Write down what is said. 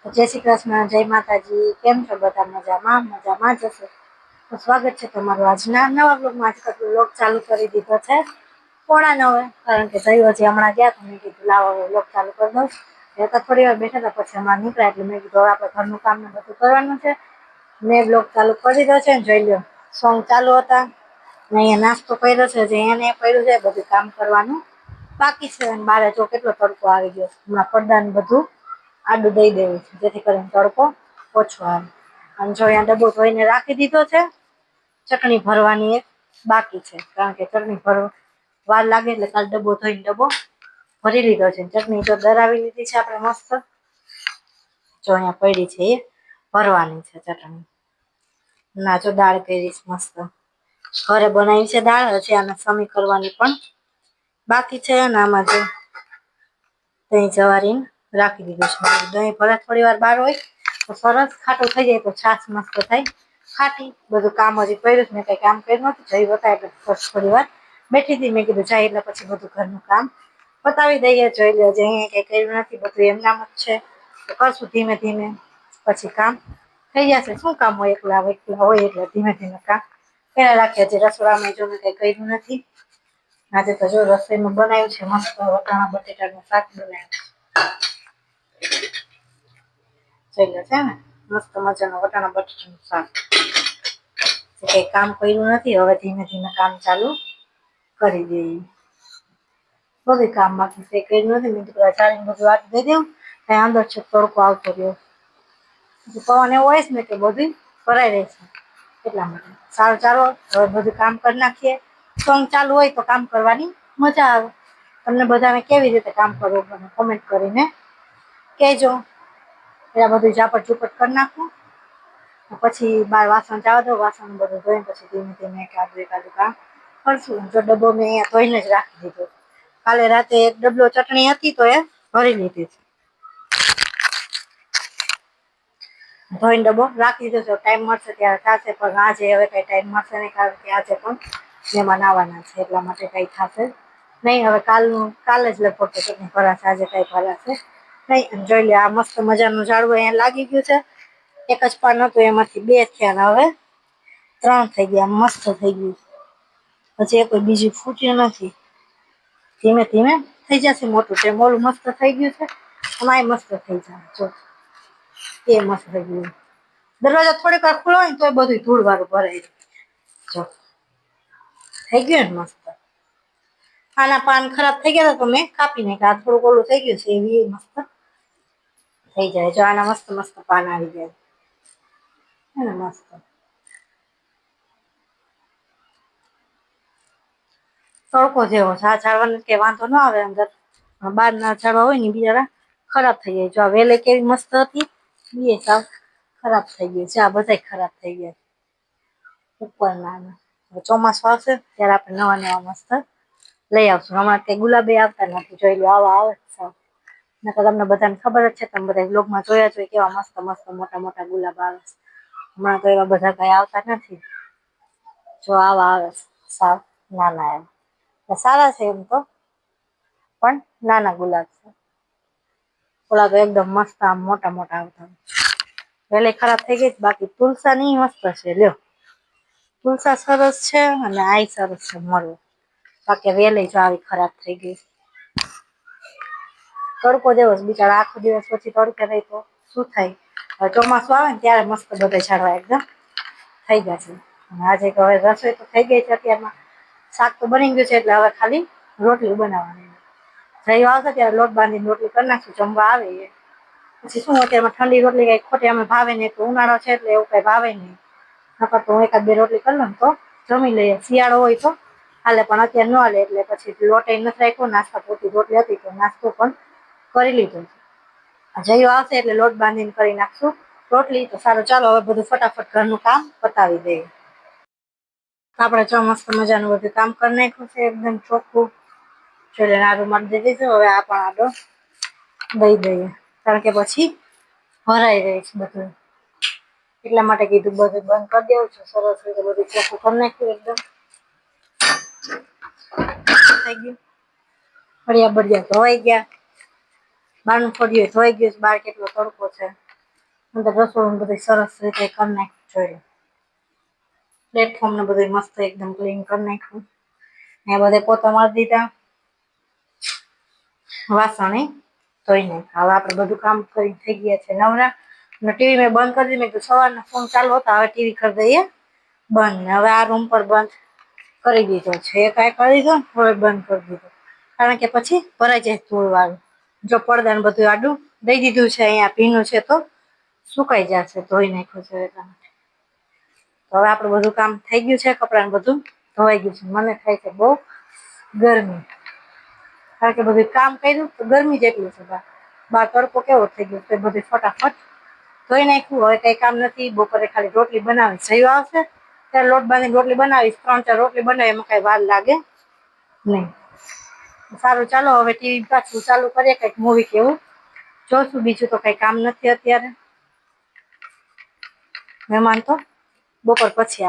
જય શ્રી કૃષ્ણ, જય માતાજી. કેમ છો બધા? મજામાં? મજામાં જ હશો. તો સ્વાગત છે તમારું આજના નવા બ્લોગમાં. આજકાલ બ્લોગ ચાલુ કરી દીધો છે 8:45, કારણ કે જઈ હજી હમણાં ગયા તો મેં કીધું લાવો બ્લોગ ચાલુ કરી દઉં. એ તો થોડી વાર બેઠા હતા, પછી હમણાં નીકળ્યા એટલે મેં કીધું આપણે ઘરનું કામ ને બધું કરવાનું છે. મેં બ્લોગ ચાલુ કરી દીધો છે ને જોઈ લો, સોંગ ચાલુ હતા ને અહીંયા નાસ્તો કર્યો છે. જે એને કર્યું છે બધું કામ કરવાનું બાકી છે. અને બારે જો કેટલો તડકો આવી ગયો. હમણાં પડદા ને બધું આડું દઈ દેવું છે, જેથી કરીને તડકો ઓછો આવે. અને જો અહીંયા ડબ્બો ધોઈને રાખી દીધો છે. ચટણી ભરવાની એક બાકી છે, કારણ કે ચટણી ભરવા વાર લાગે એટલે કાલ ડબ્બો ધોઈને ડબ્બો ભરી લીધો છે. ચટણી તો દરાવી લીધી છે આપણે મસ્ત. જો અહીંયા પડી છે એ ભરવાની છે ચટણી. ના જો દાળ કરીશ મસ્ત, ઘરે બનાવી છે દાળ. હજી આને સમી કરવાની પણ બાકી છે. અને આમાં જો દહીં જવારીને રાખી દીધું છે. દહીં ભલે થોડી વાર બહાર હોય તો સરસ ખાટું થઈ જાય, તો છાશ મસ્ત થાય ખાટી. બધું કામ હજી કર્યું જ મેં કઈ કામ કર્યું નથી. જઈ હતા એટલે થોડી વાર બેઠી હતી. મેં કીધું જાય એટલે પછી બધું ઘરનું કામ પતાવી દઈએ. જોઈ લો અહીંયા કઈ કર્યું નથી, બધું એમનામ જ છે. તો કરશું ધીમે ધીમે, પછી કામ થઈ જશે. શું કામ હોય, એકલા હોય એટલે ધીમે ધીમે કામ કર્યા રાખીએ. હજી રસોડામાં જો કઈ કર્યું નથી. આજે તો જો રસોઈમાં બનાવ્યું છે મસ્ત વટાણા બટેટાનું શાક બનાવ્યું છે. જોઈ લો છે ને મસ્ત મજાનું વટાણા બટેટાનું શાક. કઈ કામ કર્યું નથી, હવે ધીમે ધીમે કામ ચાલુ કરી દઈએ. બધું કામ બાકી છે, કર્યું નથી. મેં કીધું ચાવીને બધું વાટ દઈ દઉં. ત્યાં અંદર છે તડકો આવતો રહ્યો. પવન એવો હોય છે ને કે બધું ભરાઈ રહે છે, એટલા માટે. સારું ચાલો હવે બધું કામ કરી નાખીએ. સોંગ ચાલુ હોય તો કામ કરવાની મજા આવે. તમને બધાને કેવી રીતે કામ કરવું ગમે કોમેન્ટ કરીને કહેજો. એટલે બધું ઝાપટ ઝૂપટ કરી નાખું, પછી બાર વાસણ જવા દો. વાસણ બધું ધોઈને પછી ધીમે ધીમે એકાદું કામ કરશું. જો ડબ્બો મેં અહીંયા ધોઈને જ રાખી દીધો. કાલે રાતે એક ડબલો ચટણી હતી તો એ ભરી લીધી છે. ધોઈને ડબ્બો રાખી દીધો છે. ટાઈમ મળશે ત્યારે થશે, પણ આજે હવે કઈ ટાઈમ મળશે નહીં, કારણ કે આજે પણ મહેમાન આવવાના છે. એટલા માટે કઈ થશે નહીં. હવે કાલે જ લગભગ ચટણી ભરાશે, આજે કઈ ભરાશે નહીં. જોઈ લે આ મસ્ત મજાનું ઝાડવું અહીંયા લાગી ગયું છે. એક જ પાન હતું, એમાંથી 2 થયા, હવે 3 થઈ ગયા. મસ્ત થઈ ગયું. હજી કોઈ બીજું ફૂટ્યું નથી. ધીમે ધીમે થઈ જશે મોટું. તે મોલું મસ્ત થઈ ગયું છે. એમાંય મસ્ત થઈ જાય. જો એ મસ્ત થઈ ગયું. દરવાજો થોડીક વાર ખુલ્લો હોય ને તો બધું ધૂળ વાળું ભરાય. જો થઈ ગયું ને મસ્ત. આના પાન ખરાબ થઈ ગયા હતા તો મેં કાપી નાખ્યા. થોડુંક ઓલું થઈ ગયું છે, એવી મસ્ત થઈ જાય. જો આના મસ્ત મસ્ત પાન આવી જાય ને મસ્ત. તડકો જેવો છે. આ ઝાડવાનો કે વાંધો ન આવે અંદર. બહાર ના ઝાડવા હોય ને બિચારા ખરાબ થઈ જાય. જો આ વેલે કેવી મસ્ત હતી, એ સાવ ખરાબ થઈ ગઈ છે. આ બધા ખરાબ થઈ ગયા ઉપરના. ચોમાસું આવશે ત્યારે આપણે નવા નવા મસ્ત લઈ આવશું. હમણાં કઈ ગુલાબી આવતા નથી. જોઈ લો આવા આવે સાવ. તમને બધાને ખબર જ છે, તમે બધા બ્લોગમાં જોયા જોઈએ કેવા મસ્ત મસ્ત મોટા મોટા ગુલાબ આવે છે. હમણાં તો એવા બધા કઈ આવતા નથી. જો આવા આવે સાવ નાના એમ. સારા છે એમ તો, પણ નાના ગુલાબ છે. ઓલા તો એકદમ મસ્ત આમ મોટા મોટા આવતા. વેલે ખરાબ થઈ ગઈ. બાકી તુલસા ની મસ્ત છે. લ્યો તુલસા સરસ છે, અને આય સરસ છે મળવું. બાકી વેલે જો આવી ખરાબ થઈ ગઈ. તડકો જેવો બિચારા આખો દિવસ પછી તડકે રહી તો શું થાય. હવે ચોમાસું આવે ને ત્યારે મસ્ત બધા ઝાડવા એકદમ થઈ જશે. આજે તો હવે રસોઈ તો થઈ ગઈ છે. અત્યારમાં શાક તો બની ગયું છે, એટલે હવે ખાલી રોટલી બનાવવાની. જઈ આવશે ત્યારે લોટ બાંધીને રોટલી કરી નાખશું. જમવા આવે પછી શું, અત્યારમાં ઠંડી રોટલી કઈ ખોટી અમે ભાવે નહીં. તો ઉનાળો છે એટલે એવું કઈ ભાવે નહીં. નકર તો હું 1-2 રોટલી કરી લઉં તો જમી લઈએ. શિયાળો હોય તો હાલે, પણ અત્યારે ન હાલે. એટલે પછી લોટ નથી રાખ્યો. નાસ્તા પૂરતી રોટલી હતી તો નાસ્તો પણ કરી લીધો. જયું આવશે એટલે લોટ બાંધીને કરી નાખશું રોટલી. તો સારું ચાલો હવે બધું ફટાફટ ઘરનું કામ પતાવી દઈએ. આપણે જો મસ્ત મજાનું બધું કામ કરી નાખ્યું છે, એકદમ ચોખ્ખું. છેલ્લે આડું મારી દીધું. હવે આ પણ આડો દઈ દઈએ, કારણ કે પછી ભરાઈ રહે છે બધું. એટલા માટે કીધું બધું બંધ કરી દેવું છે. સરસ રીતે બધું ચોખ્ખું કરી નાખ્યું એકદમ. થઈ ગયું. ફળિયા બળિયા ધોવાઈ ગયા. બહારનું ફળિયું ધોઈ ગયું. બહાર કેટલો તડકો છે. અંદર રસોડું બધું સરસ રીતે કરી નાખ્યું. જોઈ પ્લેટફોર્મ ને બધું મસ્ત એકદમ ક્લીન કરી નાખ્યું. ને બધે પોતા મારી દીધા. વાસણ ધોઈ નાખ્યા. હવે આપણે બધું કામ કરી થઈ ગયા છે નવરા. ટીવી મેં બંધ કરી દીધી. મેં સવારના ફોન ચાલુ હતા, હવે ટીવી કરી દઈએ બંધ. હવે આ રૂમ પર બંધ કરી દીધો છે. કાંઈ કરી દીધો ને હવે બંધ કરી દીધો, કારણ કે પછી ભરાઈ જાય ધૂળ વાળું. જો પડદા ને બધું આડું દઈ દીધું છે. અહીંયા ભીનું છે તો સુકાઈ જશે. ધોઈ નાખ્યું છે એટલા માટે. હવે આપણું બધું કામ થઈ ગયું છે. કપડાં બધું ધોવાઈ ગયું છે. મને થાય છે બહુ ગરમી, કારણ કે બધું કામ કર્યું તો ગરમી જેટલું છે. બહાર તડકો કેવો થઈ ગયો તે બધું ફટાફટ ધોઈ નાખ્યું. હવે કઈ કામ નથી. બપોરે ખાલી રોટલી બનાવી, સહી આવશે ત્યારે લોટ બાંધીને રોટલી બનાવીશ. 3-4 રોટલી બનાવી, એમાં કઈ વાર લાગે નહીં. સારું, ચાલો હવે ટીવી પાછું ચાલુ કરીએ. કંઈક મૂવી કેવું જોશું. બીજું તો કઈ કામ નથી અત્યારે. મહેમાન તો બપોર પછી